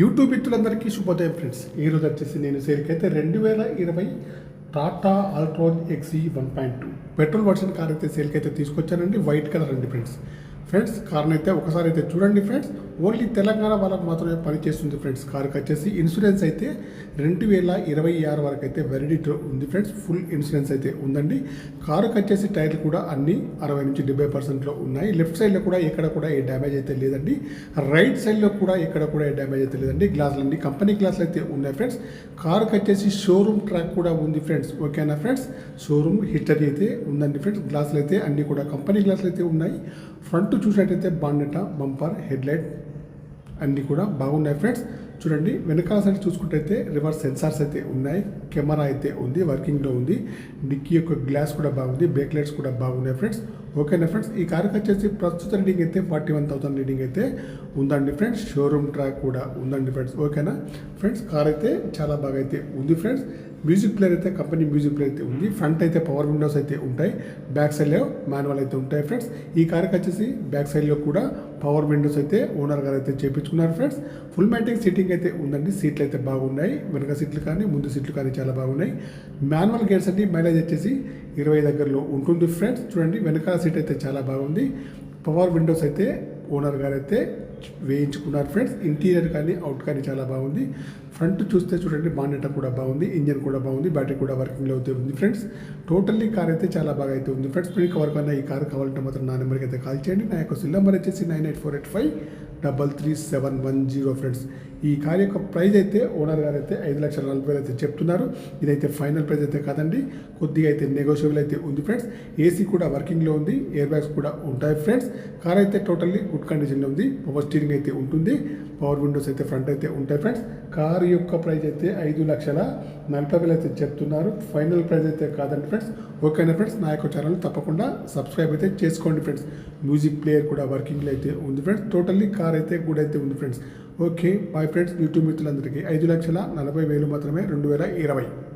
YouTube మిత్రులందరికీ శుభోదయం friends. ఈరోజు వచ్చేసి నేను సేల్కి అయితే 2020 Tata Altroz XE 1.2 petrol version car అయితే సేల్కి అయితే తీసుకొచ్చానండి. వైట్ కలర్ అండి ఫ్రెండ్స్ కార్ని అయితే ఒకసారి అయితే చూడండి ఫ్రెండ్స్. ఓన్లీ తెలంగాణ వాళ్ళకు మాత్రమే పనిచేస్తుంది ఫ్రెండ్స్. కార్కి వచ్చేసి ఇన్సూరెన్స్ అయితే 2026 వరకు అయితే వ్యాలిడిటీ ఉంది ఫ్రెండ్స్. ఫుల్ ఇన్సూరెన్స్ అయితే ఉందండి. కారుకి వచ్చేసి టైర్లు కూడా అన్ని 60 నుంచి 70% ఉన్నాయి. లెఫ్ట్ సైడ్లో కూడా ఎక్కడ కూడా ఏ డ్యామేజ్ అయితే లేదండి. రైట్ సైడ్లో కూడా ఎక్కడ కూడా ఏ డ్యామేజ్ అయితే లేదండి. గ్లాసులన్నీ కంపెనీ గ్లాసులు అయితే ఉన్నాయి ఫ్రెండ్స్. కారుకి వచ్చేసి షోరూమ్ ట్రాక్ కూడా ఉంది ఫ్రెండ్స్. ఓకేనా ఫ్రెండ్స్, షోరూమ్ హిస్టరీ అయితే ఉందండి ఫ్రెండ్స్. గ్లాసులు అయితే అన్ని కూడా కంపెనీ గ్లాసులు అయితే ఉన్నాయి. ఫ్రంట్ చూసినట్టయితే బాన్నెట, బంపర్, హెడ్లైట్ అన్నీ కూడా బాగున్నాయి ఫ్రెండ్స్. చూడండి వెనకాల సైడ్ చూసుకుంటే రివర్స్ సెన్సార్స్ అయితే ఉన్నాయి. కెమెరా అయితే ఉంది, వర్కింగ్లో ఉంది. డిక్కీ యొక్క గ్లాస్ కూడా బాగుంది, బ్రేక్ లైట్స్ కూడా బాగున్నాయి ఫ్రెండ్స్. ఓకేనా ఫ్రెండ్స్, ఈ కార్కి వచ్చేసి ప్రస్తుత రీడింగ్ అయితే 41,000 రీడింగ్ అయితే ఉందండి ఫ్రెండ్స్. షోరూమ్ ట్రాక్ కూడా ఉందండి ఫ్రెండ్స్. ఓకేనా ఫ్రెండ్స్, కార్ అయితే చాలా బాగా అయితే ఉంది ఫ్రెండ్స్. మ్యూజిక్ ప్లేయర్ అయితే కంపెనీ మ్యూజిక్ ప్లేయర్ అయితే ఉంది. ఫ్రంట్ అయితే పవర్ విండోస్ అయితే ఉంటాయి. బ్యాక్ సైడ్లో మాన్యువల్ అయితే ఉంటాయి ఫ్రెండ్స్. ఈ కార్కి వచ్చేసి బ్యాక్ సైడ్లో కూడా పవర్ విండోస్ అయితే ఓనర్ గారు అయితే చేయించుకున్నారు ఫ్రెండ్స్. ఫుల్ మ్యాటిక్ సీటింగ్ అయితే ఉందండి. సీట్లు అయితే బాగున్నాయి. వెనక సీట్లు కానీ ముందు సీట్లు కానీ చాలా బాగున్నాయి. మాన్యువల్ గేర్స్ అండి. మైలేజ్ వచ్చేసి 20 దగ్గరలో ఉంటుంది ఫ్రెండ్స్. చూడండి వెనకాల సీట్ అయితే చాలా బాగుంది. పవర్ విండోస్ అయితే ఓనర్ గారు అయితే వేయించుకున్నారు ఫ్రెండ్స్. ఇంటీరియర్ కానీ అవుట్ కానీ చాలా బాగుంది. ఫ్రంట్ చూస్తే చూడండి బాన్నెట్ కూడా బాగుంది, ఇంజన్ కూడా బాగుంది, బ్యాటరీ కూడా వర్కింగ్లో అయితే ఉంది ఫ్రెండ్స్. టోటల్లీ కార్ అయితే చాలా బాగా అయితే ఉంది ఫ్రెండ్స్. మీకు ఎవరికైనా ఈ కార్ కావాలంటే మాత్రం నా నెంబర్కి అయితే కాల్ చేయండి. నా యొక్క సెల్ నెంబర్ వచ్చేసి 9848533710 ఫ్రెండ్స్. ఈ కార్ యొక్క ప్రైస్ అయితే ఓనర్ గారు అయితే 5,40,000 అయితే చెప్తున్నారు. ఇదైతే ఫైనల్ ప్రైస్ అయితే కాదండి, కొద్దిగా అయితే నెగోషియబుల్ అయితే ఉంది ఫ్రెండ్స్. ఏసీ కూడా వర్కింగ్లో ఉంది, ఎయిర్ బ్యాగ్స్ కూడా ఉంటాయి ఫ్రెండ్స్. కార్ అయితే టోటల్లీ గుడ్ కండిషన్లో ఉంది. పవర్ స్టీరింగ్ అయితే ఉంటుంది, పవర్ విండోస్ అయితే ఫ్రంట్ అయితే ఉంటాయి ఫ్రెండ్స్. కార్ యొక్క ప్రైస్ అయితే 5,40,000 అయితే చెప్తున్నారు. ఫైనల్ ప్రైస్ అయితే కాదండి ఫ్రెండ్స్. ఓకేనా ఫ్రెండ్స్, నా యొక్క ఛానల్ తప్పకుండా సబ్స్క్రైబ్ అయితే చేసుకోండి ఫ్రెండ్స్. మ్యూజిక్ ప్లేయర్ కూడా వర్కింగ్లో అయితే ఉంది ఫ్రెండ్స్. టోటల్లీ కార్ అయితే గుడ్ అయితే ఉంది friends. Okay bye friends. YouTube మిత్రులందరికీ 5,40,000 మాత్రమే 2020.